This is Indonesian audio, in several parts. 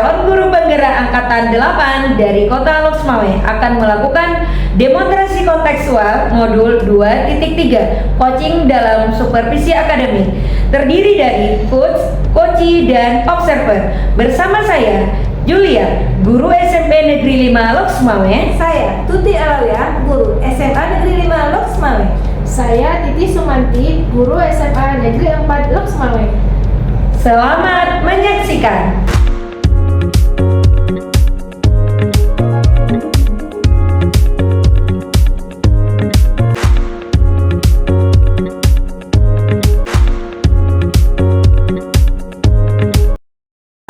calon guru penggerak Angkatan 8 dari Kota Loksmawe akan melakukan demonstrasi kontekstual modul 2.3 coaching dalam supervisi akademik, terdiri dari coach, coachee, dan observer. Bersama saya, Julia, guru SMP Negeri 5 Loksmawe. Saya Tuti Alawiyah, guru SMA Negeri 5 Loksmawe. Saya Titi Sumanti, guru SMA Negeri 4 Loksmawe. Selamat menyaksikan.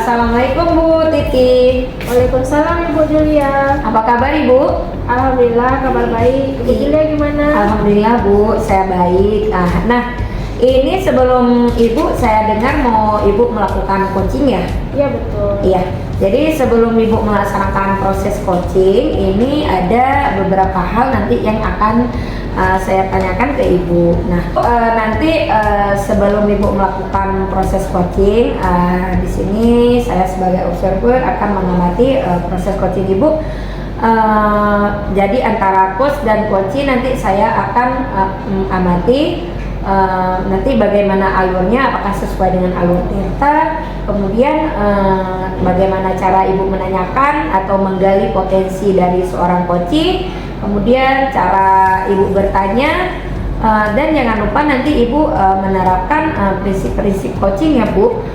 Assalamualaikum Bu Titi. Waalaikumsalam Ibu Julia. Apa kabar Ibu? Alhamdulillah kabar baik. Ibu Julia gimana? Alhamdulillah Bu, saya baik. Nah, ini sebelum Ibu, saya dengar mau Ibu melakukan coaching ya? Iya betul. Iya. Jadi sebelum Ibu melaksanakan proses coaching, ini ada beberapa hal nanti yang akan saya tanyakan ke Ibu. Nah, nanti sebelum Ibu melakukan proses coaching, di sini saya sebagai observer akan mengamati proses coaching Ibu. Jadi antara coach dan coachee nanti saya akan amati nanti bagaimana alurnya, apakah sesuai dengan alur delta, kemudian bagaimana cara Ibu menanyakan atau menggali potensi dari seorang coachee, kemudian cara Ibu bertanya, dan jangan lupa nanti Ibu menerapkan prinsip-prinsip coaching ya Bu,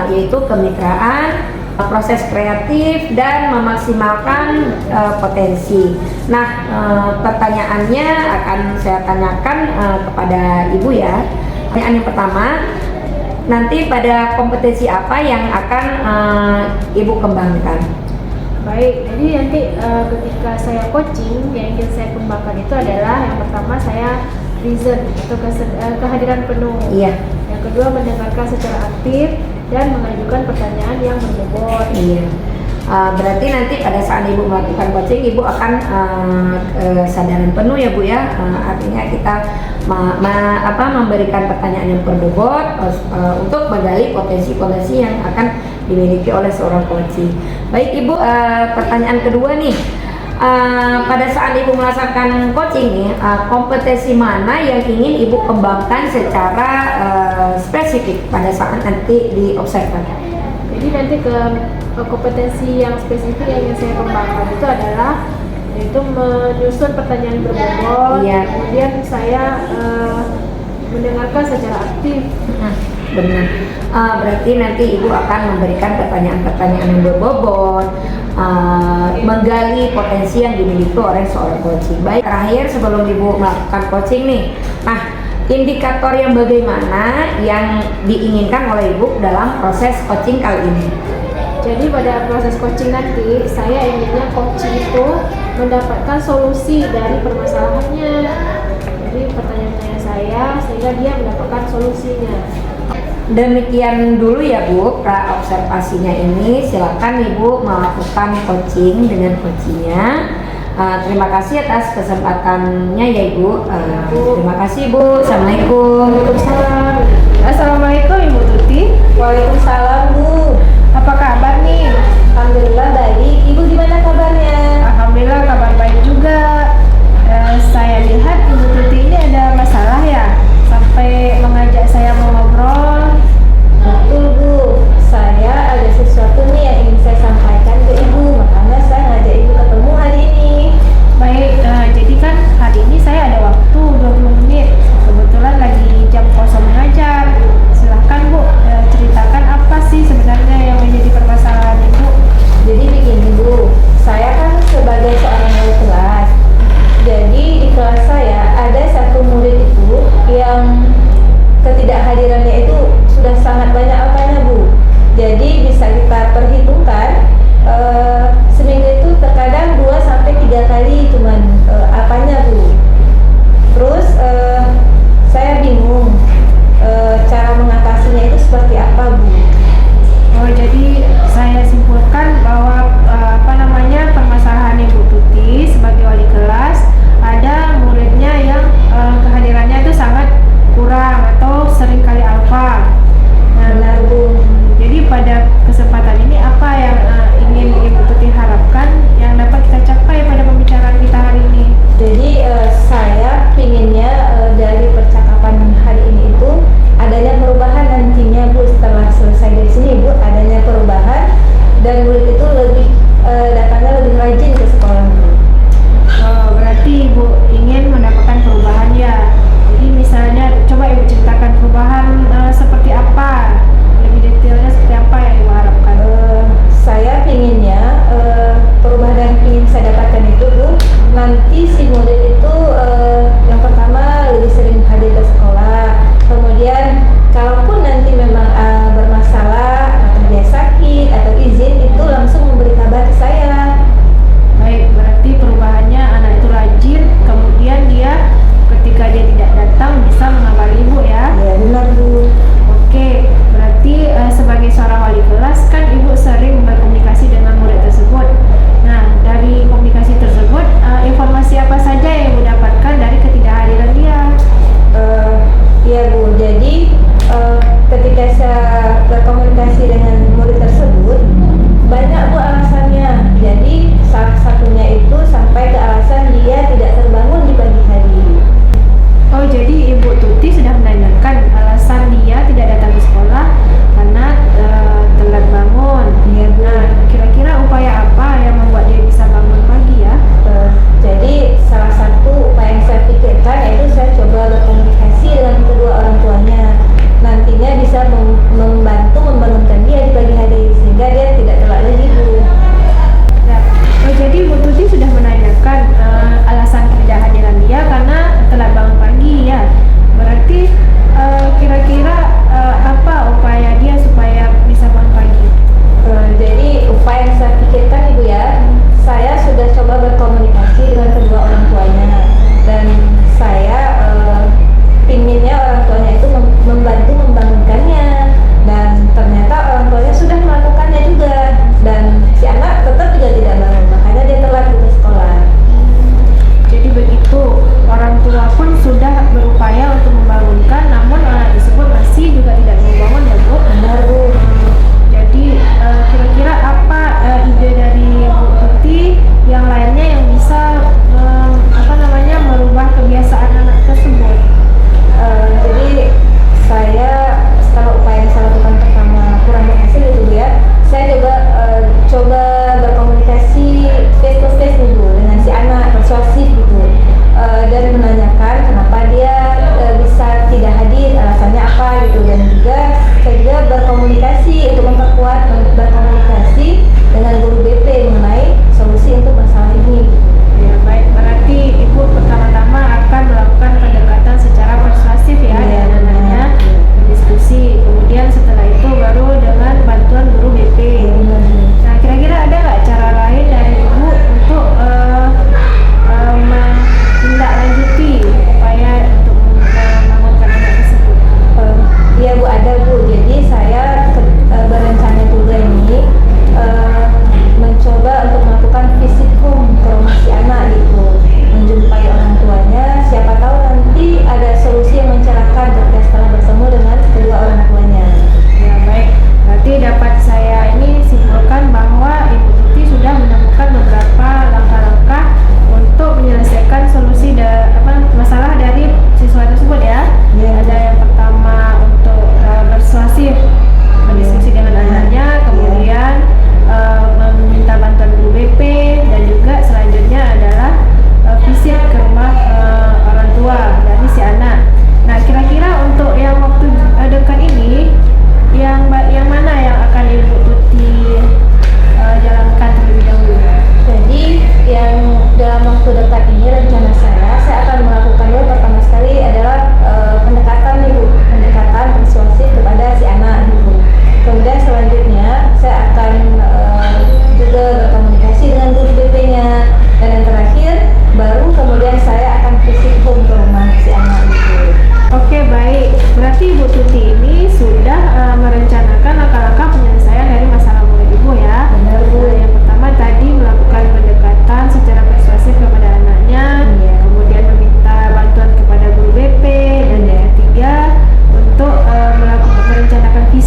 yaitu kemitraan, proses kreatif, dan memaksimalkan potensi. Nah, pertanyaannya akan saya tanyakan kepada Ibu ya. Pertanyaan yang pertama, nanti pada kompetensi apa yang akan Ibu kembangkan? Baik, jadi nanti ketika saya coaching, yang ingin saya kembangkan itu adalah yang pertama saya present atau kehadiran penuh. Iya. Yang kedua mendengarkan secara aktif dan mengajukan pertanyaan yang berbobot. Iya. Berarti nanti pada saat Ibu melakukan coaching, Ibu akan kesadaran penuh ya Bu ya. Artinya kita memberikan pertanyaan yang berbobot untuk menggali potensi-potensi yang akan dimiliki oleh seorang coaching. Baik Ibu, pertanyaan kedua nih. Pada saat Ibu melaksanakan coaching nih, kompetensi mana yang ingin Ibu kembangkan secara spesifik pada saat nanti di observer? Jadi nanti ke kompetensi yang spesifik yang ingin saya kembangkan itu adalah yaitu menyusun pertanyaan berbobot, Iya. kemudian saya mendengarkan secara aktif. Benar. Berarti nanti Ibu akan memberikan pertanyaan-pertanyaan yang berbobot, menggali potensi yang dimiliki oleh seorang coaching. Baik, terakhir sebelum Ibu melakukan coaching nih, indikator yang bagaimana yang diinginkan oleh Ibu dalam proses coaching kali ini? Jadi pada proses coaching nanti saya inginnya coaching itu mendapatkan solusi dari permasalahannya. Jadi pertanyaan-pertanyaan saya sehingga dia mendapatkan solusinya. Demikian dulu ya Bu, pra-observasinya ini. Silakan Ibu melakukan coaching dengan coachingnya. Terima kasih atas kesempatannya ya Ibu. Terima kasih Bu. Assalamualaikum. Waalaikumsalam. Assalamualaikum Ibu Tuti. Waalaikumsalam Bu. Apa kabar nih? Alhamdulillah baik. Ibu gimana kabarnya? Alhamdulillah kabar baik juga. Saya lihat Ibu Tuti ini ada masalah ya, sampai mengajak saya mau ngobrol. Betul Bu. Saya ada sesuatu nih yang ingin saya sampaikan ke Ibu, makanya saya ngajak Ibu ketemu hari ini. Baik, jadi kan hari ini saya ada waktu 20 menit. Kebetulan lagi jam kosong mengajar. Silahkan Bu, ceritakan apa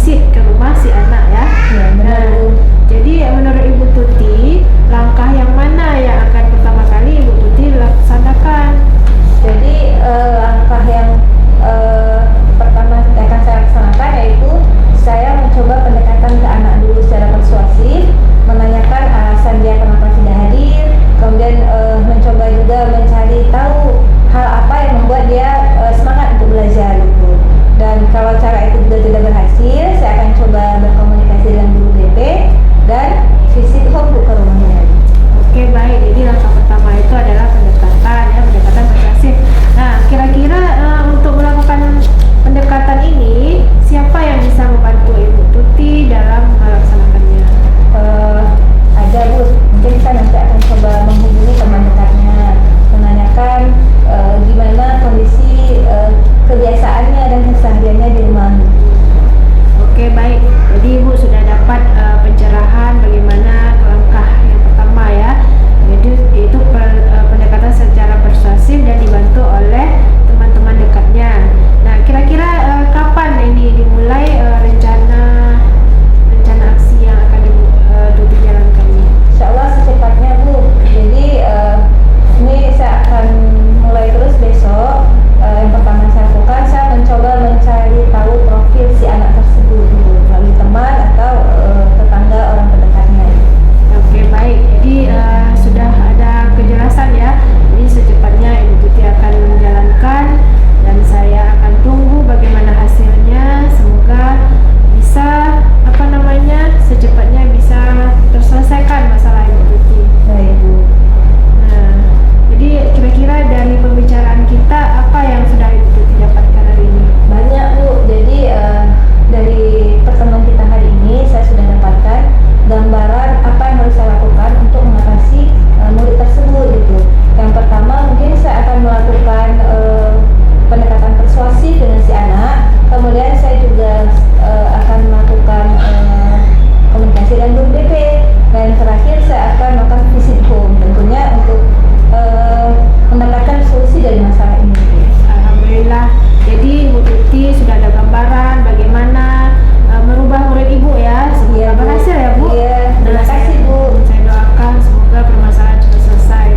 visit ke rumah si anak ya. Ya, benar Bu. Jadi menurut Ibu Tuti, langkah yang mana yang akan pertama kali Ibu Tuti laksanakan? Jadi langkah yang pertama yang akan saya laksanakan yaitu saya mencoba pendekatan ke anak dulu secara persuasif, menanyakan alasan dia kenapa tidak hadir, kemudian mencoba juga mencari tahu hal apa yang membuat dia semangat untuk belajar gitu. Dan kalau cara itu juga tidak berhasil, saya akan coba berkomunikasi dengan guru BP dan visit home ke rumahnya. Oke, baik. Jadi langkah pertama itu adalah pendekatan ya, pendekatan persuasif. Nah, kira-kira untuk melakukan pendekatan ini, siapa yang bisa membantu Ibu Tuti dalam melaksanakannya? Ada Bu, mungkin saya nanti akan coba menghubungi teman dekatnya, menanyakan gimana kondisi kebiasaannya dan kesehariannya di rumah. Oke, baik. Jadi Ibu sudah dapat pencerahan bagaimana langkah yang pertama ya. Jadi itu pendekatan secara persuasif dan dibantu oleh teman-teman dekatnya. Nah, kira-kira kapan ini dimulai rencana aksi yang akan Tuti jalankannya? Insya Allah secepatnya Bu. Jadi ini saya akan mulai terus besok. Yang pertama saya lakukan, saya mencoba mencari tahu profil si anak tersebut Bu, melalui teman atau tetangga orang terdekatnya. Oke, baik. Jadi sudah ada kejelasan ya. Jadi secepatnya Ibu Tuti akan menjalankan dan saya akan tunggu bagaimana hasilnya. Semoga bisa secepatnya bisa terselesaikan masalah Ibu Tuti. Baik Bu. Nah, jadi kira-kira dari pembicaraan kita apa yang sudah Ibu Tuti dapatkan hari ini? Banyak Bu. Jadi dari pertemuan kita hari ini saya sudah dapatkan gambaran apa yang harus saya lakukan untuk mengatasi murid tersebut gitu. Yang pertama mungkin saya akan melakukan pendekatan persuasif dengan si anak. Kemudian saya juga akan melakukan komunikasi dengan guru BP. Dan terakhir saya akan melakukan visit home tentunya untuk mendapatkan solusi dari masalah ini. Alhamdulillah. Jadi Ibu Tuti sudah ada gambaran bagaimana merubah murid Ibu ya. Semoga Iya, Bu. berhasil ya Bu. Iya, terima kasih Bu. Saya doakan semoga permasalahan cepat selesai.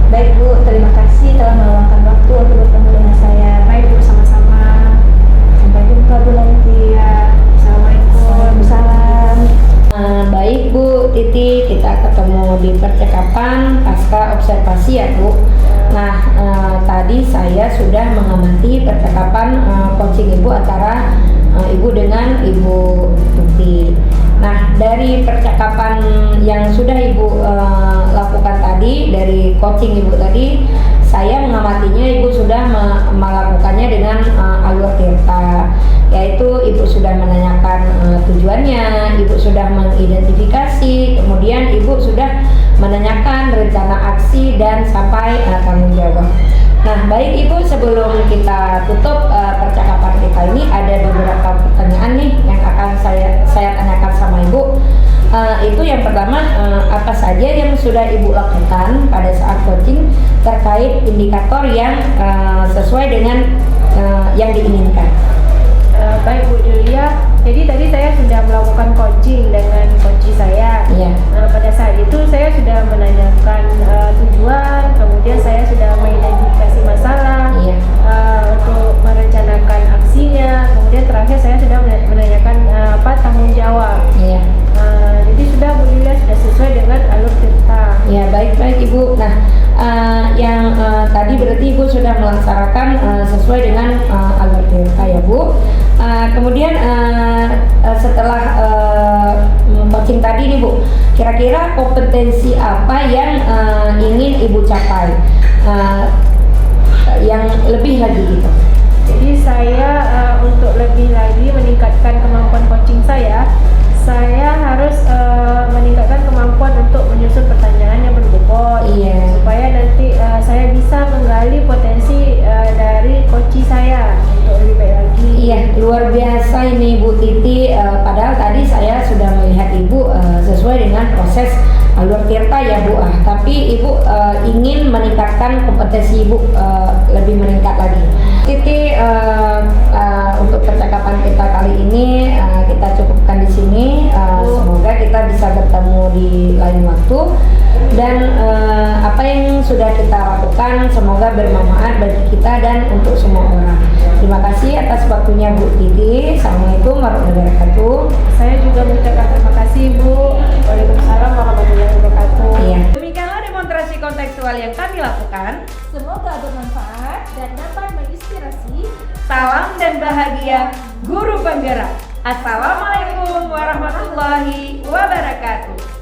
Baik Bu, terima kasih telah meluangkan waktu untuk bertemu dengan saya. Baik Bu, sama-sama. Sampai jumpa Bu nanti. Ya, Assalamualaikum. Waalaikumsalam. Baik Bu Titi, kita ketemu di percakapan pasca observasi ya Bu. Nah, tadi saya sudah mengamati percakapan coaching Ibu antara Ibu dengan Ibu Tuti. Nah, dari percakapan yang sudah Ibu lakukan tadi, dari coaching Ibu tadi, saya mengamatinya Ibu sudah melakukannya dengan alur tirta, yaitu Ibu sudah menanyakan tujuannya, Ibu sudah mengidentifikasi, kemudian Ibu sudah menanyakan rencana aksi dan sampai tanggung jawab. Nah, baik Ibu, sebelum kita tutup percakapan kita ini, ada beberapa pertanyaan nih yang akan saya tanyakan sama Ibu. Itu yang pertama, apa saja yang sudah Ibu lakukan pada saat coaching terkait indikator yang sesuai dengan yang diinginkan? Baik Bu Julia, jadi tadi saya sudah melakukan coaching dengan coach saya. Iya. Pada saat itu saya sudah menanyakan tujuan, kemudian saya sudah mengidentifikasi masalah, Iya. untuk merencanakan aksinya, kemudian terakhir saya sudah menanyakan tanggung jawab. Iya. Jadi sudah Bu Julia sudah sesuai dengan alur tirta. Ya, baik Ibu. Nah, yang tadi berarti Ibu sudah melaksanakan sesuai dengan alur tirta ya Bu. Kemudian setelah coaching tadi nih Bu, kira-kira kompetensi apa yang ingin Ibu capai, yang lebih lagi gitu? Jadi saya untuk lebih lagi meningkatkan kemampuan coaching saya harus meningkatkan kemampuan untuk menyusun pertanyaan yang berbobot. Iya. Supaya nanti saya bisa menggali potensi dari coach saya untuk lebih baik lagi. Iya, luar biasa ini Bu Titi. Padahal tadi saya sudah melihat Ibu sesuai dengan proses alur tirta ya Bu. Tapi Ibu ingin meningkatkan kompetensi Ibu lebih meningkat lagi. Titi, untuk percakapan kita kali ini kita di lain waktu. Dan apa yang sudah kita lakukan semoga bermanfaat bagi kita dan untuk semua orang. Terima kasih atas waktunya Bu Titi. Assalamualaikum warahmatullahi wabarakatuh. Saya juga mengucapkan terima kasih Bu. Waalaikumsalam warahmatullahi wabarakatuh. Iya. Demikianlah demonstrasi kontekstual yang kami lakukan. Semoga bermanfaat. Dan dapat menginspirasi. Salam dan bahagia guru penggerak. Assalamualaikum warahmatullahi wabarakatuh.